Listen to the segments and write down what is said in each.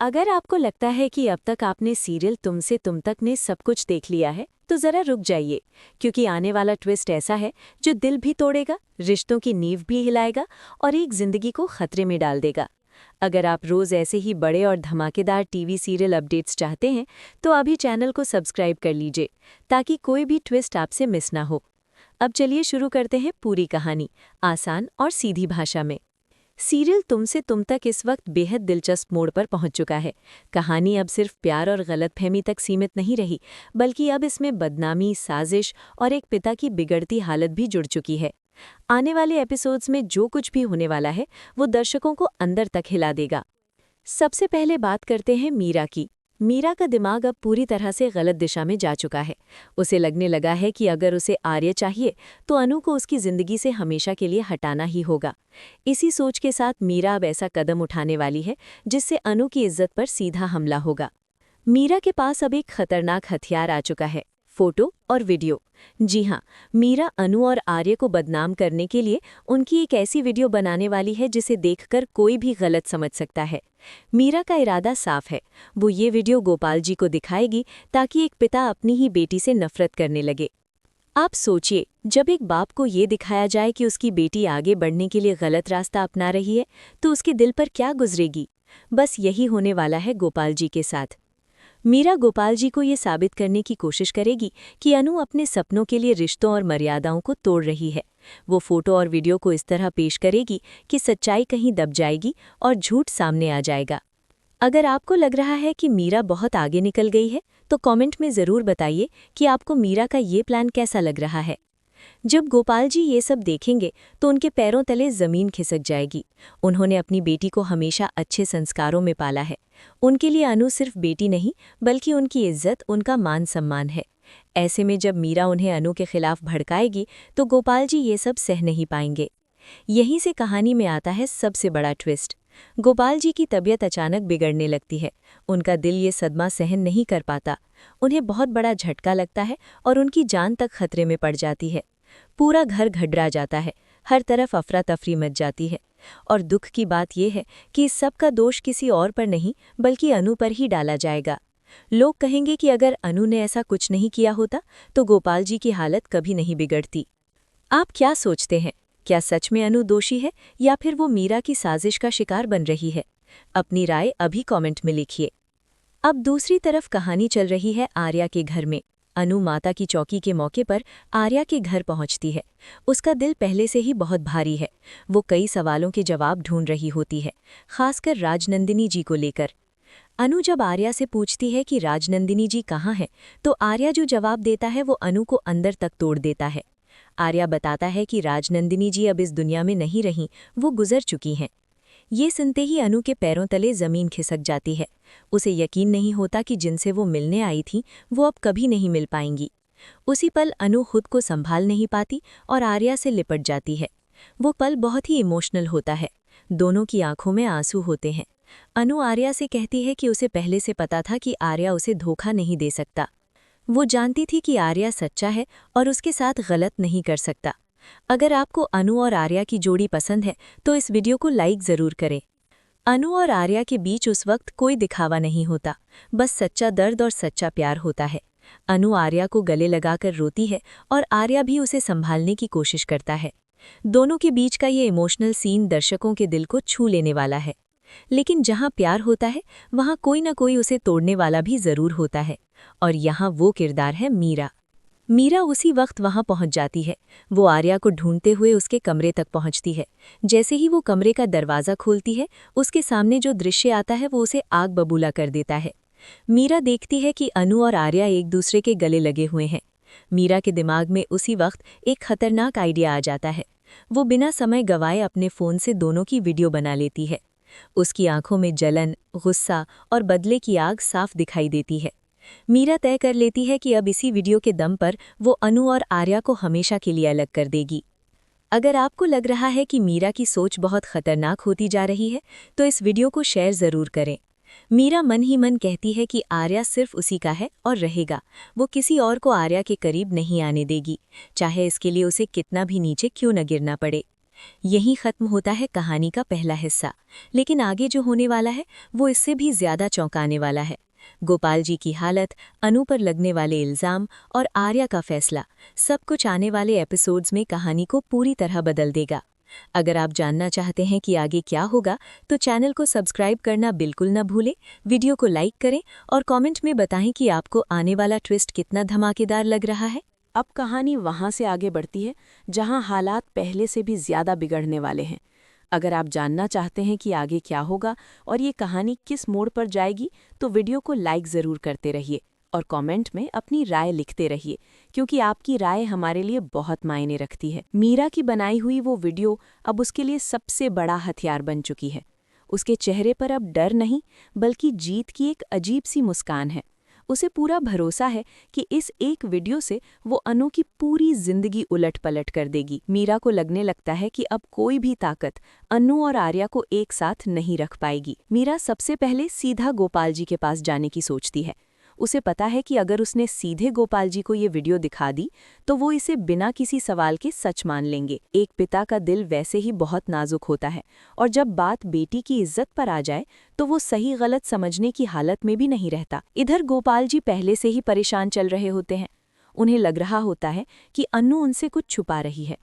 अगर आपको लगता है कि अब तक आपने सीरियल तुमसे तुम तक ने सब कुछ देख लिया है, तो ज़रा रुक जाइए, क्योंकि आने वाला ट्विस्ट ऐसा है जो दिल भी तोड़ेगा, रिश्तों की नींव भी हिलाएगा और एक जिंदगी को खतरे में डाल देगा। अगर आप रोज़ ऐसे ही बड़े और धमाकेदार टीवी सीरियल अपडेट्स चाहते हैं, तो अभी चैनल को सब्सक्राइब कर लीजिए, ताकि कोई भी ट्विस्ट आपसे मिस ना हो। अब चलिए शुरू करते हैं पूरी कहानी, आसान और सीधी भाषा में। सीरियल तुमसे तुम तक इस वक्त बेहद दिलचस्प मोड़ पर पहुंच चुका है। कहानी अब सिर्फ प्यार और गलतफहमी तक सीमित नहीं रही, बल्कि अब इसमें बदनामी, साजिश और एक पिता की बिगड़ती हालत भी जुड़ चुकी है। आने वाले एपिसोड्स में जो कुछ भी होने वाला है, वो दर्शकों को अंदर तक हिला देगा। सबसे पहले बात करते हैं मीरा की। मीरा का दिमाग अब पूरी तरह से गलत दिशा में जा चुका है। उसे लगने लगा है कि अगर उसे आर्य चाहिए तो अनु को उसकी जिंदगी से हमेशा के लिए हटाना ही होगा। इसी सोच के साथ मीरा अब ऐसा कदम उठाने वाली है जिससे अनु की इज्जत पर सीधा हमला होगा। मीरा के पास अब एक खतरनाक हथियार आ चुका है, फोटो और वीडियो। जी हाँ, मीरा अनु और आर्य को बदनाम करने के लिए उनकी एक ऐसी वीडियो बनाने वाली है जिसे देखकर कोई भी गलत समझ सकता है। मीरा का इरादा साफ है, वो ये वीडियो गोपाल जी को दिखाएगी ताकि एक पिता अपनी ही बेटी से नफरत करने लगे। आप सोचिए, जब एक बाप को ये दिखाया जाए कि उसकी बेटी आगे बढ़ने के लिए गलत रास्ता अपना रही है, तो उसके दिल पर क्या गुजरेगी। बस यही होने वाला है गोपाल जी के साथ। मीरा गोपाल जी को ये साबित करने की कोशिश करेगी कि अनु अपने सपनों के लिए रिश्तों और मर्यादाओं को तोड़ रही है। वो फोटो और वीडियो को इस तरह पेश करेगी कि सच्चाई कहीं दब जाएगी और झूठ सामने आ जाएगा। अगर आपको लग रहा है कि मीरा बहुत आगे निकल गई है, तो कमेंट में ज़रूर बताइए कि आपको मीरा का ये प्लान कैसा लग रहा है। जब गोपाल जी ये सब देखेंगे तो उनके पैरों तले जमीन खिसक जाएगी। उन्होंने अपनी बेटी को हमेशा अच्छे संस्कारों में पाला है। उनके लिए अनु सिर्फ बेटी नहीं, बल्कि उनकी इज्जत, उनका मान सम्मान है। ऐसे में जब मीरा उन्हें अनु के खिलाफ भड़काएगी तो गोपाल जी ये सब सह नहीं पाएंगे। यहीं से कहानी में आता है सबसे बड़ा ट्विस्ट। गोपाल जी की तबीयत अचानक बिगड़ने लगती है। उनका दिल ये सदमा सहन नहीं कर पाता। उन्हें बहुत बड़ा झटका लगता है और उनकी जान तक खतरे में पड़ जाती है। पूरा घर घबरा जाता है, हर तरफ अफरा तफरी मच जाती है। और दुख की बात यह है कि इस सब का दोष किसी और पर नहीं, बल्कि अनु पर ही डाला जाएगा। लोग कहेंगे कि अगर अनु ने ऐसा कुछ नहीं किया होता तो गोपाल जी की हालत कभी नहीं बिगड़ती। आप क्या सोचते हैं? क्या सच में अनु दोषी है या फिर वो मीरा की साजिश का शिकार बन रही है? अपनी राय अभी कमेंट में लिखिए। अब दूसरी तरफ कहानी चल रही है आर्या के घर में। अनु माता की चौकी के मौके पर आर्या के घर पहुंचती है। उसका दिल पहले से ही बहुत भारी है। वो कई सवालों के जवाब ढूंढ रही होती है, खासकर राजनंदिनी जी को लेकर। अनु जब आर्या से पूछती है कि राजनंदिनी जी कहाँ हैं, तो आर्या जो जवाब देता है वो अनु को अंदर तक तोड़ देता है। आर्या बताता है कि राजनंदिनी जी अब इस दुनिया में नहीं रहीं, वो गुजर चुकी हैं। ये सुनते ही अनु के पैरों तले जमीन खिसक जाती है। उसे यकीन नहीं होता कि जिनसे वो मिलने आई थी वो अब कभी नहीं मिल पाएंगी। उसी पल अनु खुद को संभाल नहीं पाती और आर्या से लिपट जाती है। वो पल बहुत ही इमोशनल होता है। दोनों की आंखों में आंसू होते हैं। अनु आर्या से कहती है कि उसे पहले से पता था कि आर्या उसे धोखा नहीं दे सकता। वो जानती थी कि आर्या सच्चा है और उसके साथ गलत नहीं कर सकता। अगर आपको अनु और आर्या की जोड़ी पसंद है तो इस वीडियो को लाइक ज़रूर करें। अनु और आर्या के बीच उस वक्त कोई दिखावा नहीं होता, बस सच्चा दर्द और सच्चा प्यार होता है। अनु आर्या को गले लगाकर रोती है और आर्या भी उसे संभालने की कोशिश करता है। दोनों के बीच का ये इमोशनल सीन दर्शकों के दिल को छू लेने वाला है। लेकिन जहाँ प्यार होता है वहाँ कोई न कोई उसे तोड़ने वाला भी ज़रूर होता है, और यहाँ वो किरदार है मीरा। मीरा उसी वक्त वहां पहुंच जाती है। वो आर्या को ढूंढते हुए उसके कमरे तक पहुंचती है। जैसे ही वो कमरे का दरवाज़ा खोलती है, उसके सामने जो दृश्य आता है वो उसे आग बबूला कर देता है। मीरा देखती है कि अनु और आर्या एक दूसरे के गले लगे हुए हैं। मीरा के दिमाग में उसी वक्त एक खतरनाक आइडिया आ जाता है। वो बिना समय गंवाए अपने फ़ोन से दोनों की वीडियो बना लेती है। उसकी आंखों में जलन, गुस्सा और बदले की आग साफ दिखाई देती है। मीरा तय कर लेती है कि अब इसी वीडियो के दम पर वो अनु और आर्या को हमेशा के लिए अलग कर देगी। अगर आपको लग रहा है कि मीरा की सोच बहुत खतरनाक होती जा रही है, तो इस वीडियो को शेयर ज़रूर करें। मीरा मन ही मन कहती है कि आर्या सिर्फ उसी का है और रहेगा। वो किसी और को आर्या के करीब नहीं आने देगी, चाहे इसके लिए उसे कितना भी नीचे क्यों न गिरना पड़े। यहीं खत्म होता है कहानी का पहला हिस्सा, लेकिन आगे जो होने वाला है वो इससे भी ज्यादा चौंकाने वाला है। गोपाल जी की हालत, अनु पर लगने वाले इल्जाम और आर्या का फैसला, सब कुछ आने वाले एपिसोड्स में कहानी को पूरी तरह बदल देगा। अगर आप जानना चाहते हैं कि आगे क्या होगा, तो चैनल को सब्सक्राइब करना बिल्कुल न भूलें, वीडियो को लाइक करें और कमेंट में बताएं कि आपको आने वाला ट्विस्ट कितना धमाकेदार लग रहा है। अब कहानी वहां से आगे बढ़ती है जहां हालात पहले से भी ज्यादा बिगड़ने वाले हैं। अगर आप जानना चाहते हैं कि आगे क्या होगा और ये कहानी किस मोड़ पर जाएगी, तो वीडियो को लाइक ज़रूर करते रहिए और कमेंट में अपनी राय लिखते रहिए, क्योंकि आपकी राय हमारे लिए बहुत मायने रखती है। मीरा की बनाई हुई वो वीडियो अब उसके लिए सबसे बड़ा हथियार बन चुकी है। उसके चेहरे पर अब डर नहीं, बल्कि जीत की एक अजीब सी मुस्कान है। उसे पूरा भरोसा है कि इस एक वीडियो से वो अनु की पूरी जिंदगी उलट-पलट कर देगी। मीरा को लगने लगता है कि अब कोई भी ताकत अनु और आर्या को एक साथ नहीं रख पाएगी। मीरा सबसे पहले सीधा गोपाल जी के पास जाने की सोचती है। उसे पता है कि अगर उसने सीधे गोपाल जी को ये वीडियो दिखा दी, तो वो इसे बिना किसी सवाल के सच मान लेंगे। एक पिता का दिल वैसे ही बहुत नाजुक होता है, और जब बात बेटी की इज्जत पर आ जाए, तो वो सही गलत समझने की हालत में भी नहीं रहता। इधर गोपाल जी पहले से ही परेशान चल रहे होते हैं। उन्हें लग रहा होता है कि अन्नू उनसे कुछ छुपा रही है।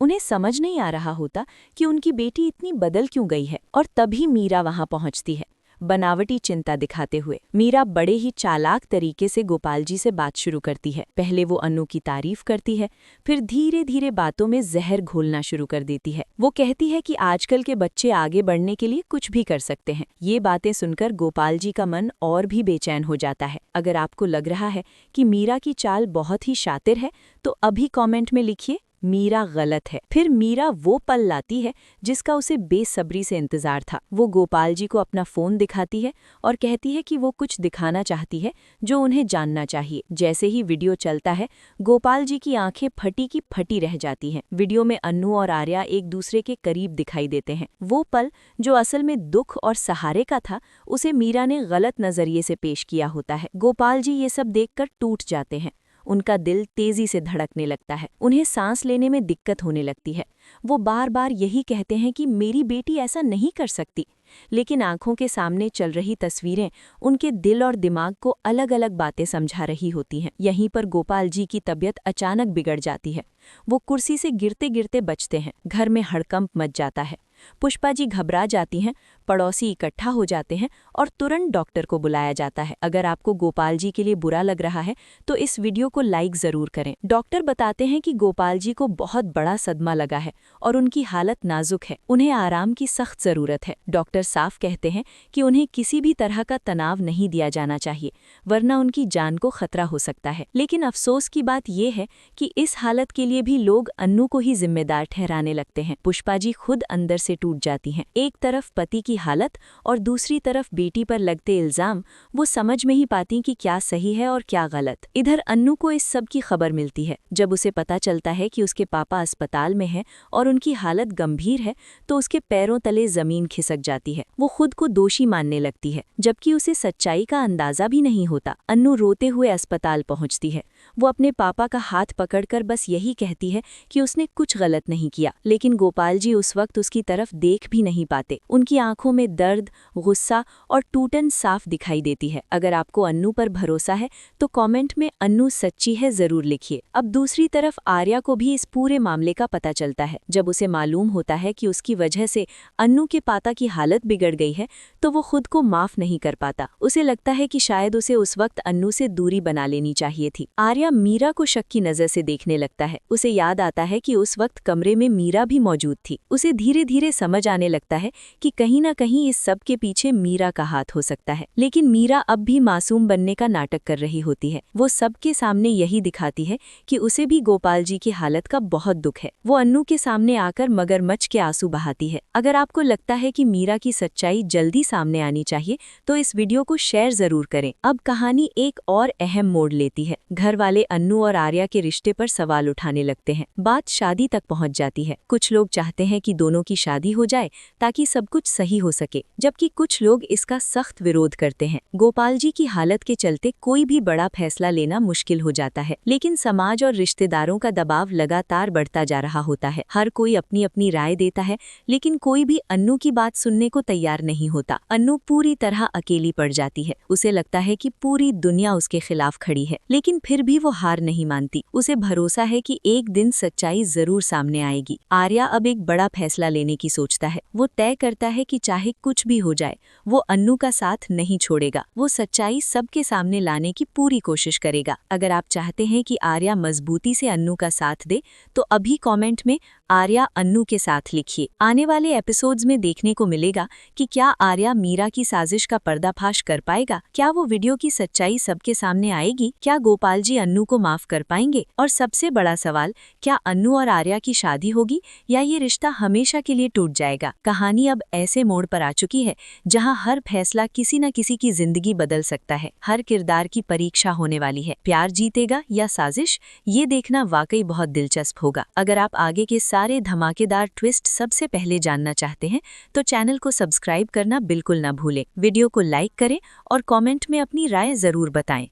उन्हें समझ नहीं आ रहा होता कि उनकी बेटी इतनी बदल क्यों गई है। और तभी मीरा वहां पहुंचती है, बनावटी चिंता दिखाते हुए। मीरा बड़े ही चालाक तरीके से गोपाल जी से बात शुरू करती है। पहले वो अनु की तारीफ करती है, फिर धीरे धीरे बातों में जहर घोलना शुरू कर देती है। वो कहती है कि आजकल के बच्चे आगे बढ़ने के लिए कुछ भी कर सकते हैं। ये बातें सुनकर गोपाल जी का मन और भी बेचैन हो जाता है। अगर आपको लग रहा है कि मीरा की चाल बहुत ही शातिर है, तो अभी कमेंट में लिखिए मीरा गलत है। फिर मीरा वो पल लाती है जिसका उसे बेसब्री से इंतजार था। वो गोपाल जी को अपना फोन दिखाती है और कहती है कि वो कुछ दिखाना चाहती है जो उन्हें जानना चाहिए। जैसे ही वीडियो चलता है, गोपाल जी की आंखें फटी की फटी रह जाती हैं। वीडियो में अन्नू और आर्या एक दूसरे के करीब दिखाई देते हैं। वो पल जो असल में दुख और सहारे का था, उसे मीरा ने गलत नजरिए से पेश किया होता है। गोपाल जी ये सब देखकर टूट जाते हैं। उनका दिल तेजी से धड़कने लगता है। उन्हें सांस लेने में दिक्कत होने लगती है। वो बार बार यही कहते हैं कि मेरी बेटी ऐसा नहीं कर सकती, लेकिन आंखों के सामने चल रही तस्वीरें उनके दिल और दिमाग को अलग अलग बातें समझा रही होती हैं। यहीं पर गोपाल जी की तबीयत अचानक बिगड़ जाती है। वो कुर्सी से गिरते गिरते बचते हैं। घर में हड़कंप मच जाता है। पुष्पा जी घबरा जाती हैं, पड़ोसी इकट्ठा हो जाते हैं और तुरंत डॉक्टर को बुलाया जाता है। अगर आपको गोपाल जी के लिए बुरा लग रहा है, तो इस वीडियो को लाइक ज़रूर करें। डॉक्टर बताते हैं कि गोपाल जी को बहुत बड़ा सदमा लगा है और उनकी हालत नाजुक है। उन्हें आराम की सख्त ज़रूरत है। डॉक्टर साफ कहते हैं कि उन्हें किसी भी तरह का तनाव नहीं दिया जाना चाहिए, वरना उनकी जान को खतरा हो सकता है। लेकिन अफसोस की बात यह है कि इस हालत के लिए भी लोग अन्नू को ही जिम्मेदार ठहराने लगते हैं। पुष्पा जी खुद अंदर से टूट जाती हैं। एक तरफ पति की हालत और दूसरी तरफ बेटी पर लगते इल्जाम, वो समझ में ही पाती कि क्या सही है और क्या गलत। इधर अन्नू को इस सब की खबर मिलती है। जब उसे पता चलता है कि उसके पापा अस्पताल में हैं और उनकी हालत गंभीर है, तो उसके पैरों तले जमीन खिसक जाती है। वो खुद को दोषी मानने लगती है, जबकि उसे सच्चाई का अंदाजा भी नहीं होता। अन्नू रोते हुए अस्पताल पहुंचती है। वो अपने पापा का हाथ पकड़कर बस यही कहती है कि उसने कुछ गलत नहीं किया, लेकिन गोपाल जी उस वक्त उसकी तरफ देख भी नहीं पाते। उनकी आंखों में दर्द, गुस्सा और टूटन साफ दिखाई देती है। अगर आपको अन्नू पर भरोसा है, तो कमेंट में अन्नू सच्ची है जरूर लिखिए। अब दूसरी तरफ आर्या को भी इस पूरे मामले का पता चलता है। जब उसे मालूम होता है कि उसकी वजह से अन्नू के पापा की हालत बिगड़ गई है, तो वो खुद को माफ नहीं कर पाता। उसे लगता है कि शायद उसे उस वक्त अन्नू से दूरी बना लेनी चाहिए थी। आर्या मीरा को शक की नजर से देखने लगता है। उसे याद आता है कि उस वक्त कमरे में मीरा भी मौजूद थी। उसे धीरे धीरे समझ आने लगता है कि कहीं ना कहीं इस सब के पीछे मीरा का हाथ हो सकता है। लेकिन मीरा अब भी मासूम बनने का नाटक कर रही होती है। वो सबके सामने यही दिखाती है कि उसे भी गोपाल जी की हालत का बहुत दुख है। वो अन्नू के सामने आकर मगरमच्छ के आंसू बहाती है। अगर आपको लगता है कि मीरा की सच्चाई जल्दी सामने आनी चाहिए, तो इस वीडियो को शेयर जरूर करें। अब कहानी एक और अहम मोड़ लेती है। घर वाले अन्नू और आर्या के रिश्ते पर सवाल उठाने लगते हैं। बात शादी तक पहुंच जाती है। कुछ लोग चाहते हैं कि दोनों की शादी शादी हो जाए ताकि सब कुछ सही हो सके, जबकि कुछ लोग इसका सख्त विरोध करते हैं। गोपाल जी की हालत के चलते कोई भी बड़ा फैसला लेना मुश्किल हो जाता है, लेकिन समाज और रिश्तेदारों का दबाव लगातार बढ़ता जा रहा होता है। हर कोई अपनी अपनी राय देता है, लेकिन कोई भी अन्नू की बात सुनने को तैयार नहीं होता। अन्नू पूरी तरह अकेली पड़ जाती है। उसे लगता है कि पूरी दुनिया उसके खिलाफ खड़ी है, लेकिन फिर भी वो हार नहीं मानती। उसे भरोसा है कि एक दिन सच्चाई जरूर सामने आएगी। आर्या अब एक बड़ा फैसला लेने की सोचता है। वो तय करता है कि चाहे कुछ भी हो जाए, वो अन्नू का साथ नहीं छोड़ेगा। वो सच्चाई सबके सामने लाने की पूरी कोशिश करेगा। अगर आप चाहते हैं कि आर्या मजबूती से अन्नू का साथ दे, तो अभी कमेंट में आर्या अन्नू के साथ लिखिए। आने वाले एपिसोड्स में देखने को मिलेगा कि क्या आर्या मीरा की साजिश का पर्दाफाश कर पाएगा, क्या वो वीडियो की सच्चाई सबके सामने आएगी, क्या गोपाल जी अन्नू को माफ कर पाएंगे, और सबसे बड़ा सवाल, क्या अन्नू और आर्या की शादी होगी या ये रिश्ता हमेशा के लिए टूट जाएगा। कहानी अब ऐसे मोड़ पर आ चुकी है जहां हर फैसला किसी न किसी की जिंदगी बदल सकता है। हर किरदार की परीक्षा होने वाली है। प्यार जीतेगा या साजिश, ये देखना वाकई बहुत दिलचस्प होगा। अगर आप आगे के सारे धमाकेदार ट्विस्ट सबसे पहले जानना चाहते हैं तो चैनल को सब्सक्राइब करना बिल्कुल न भूलें। वीडियो को लाइक करें और कमेंट में अपनी राय जरूर बताएं।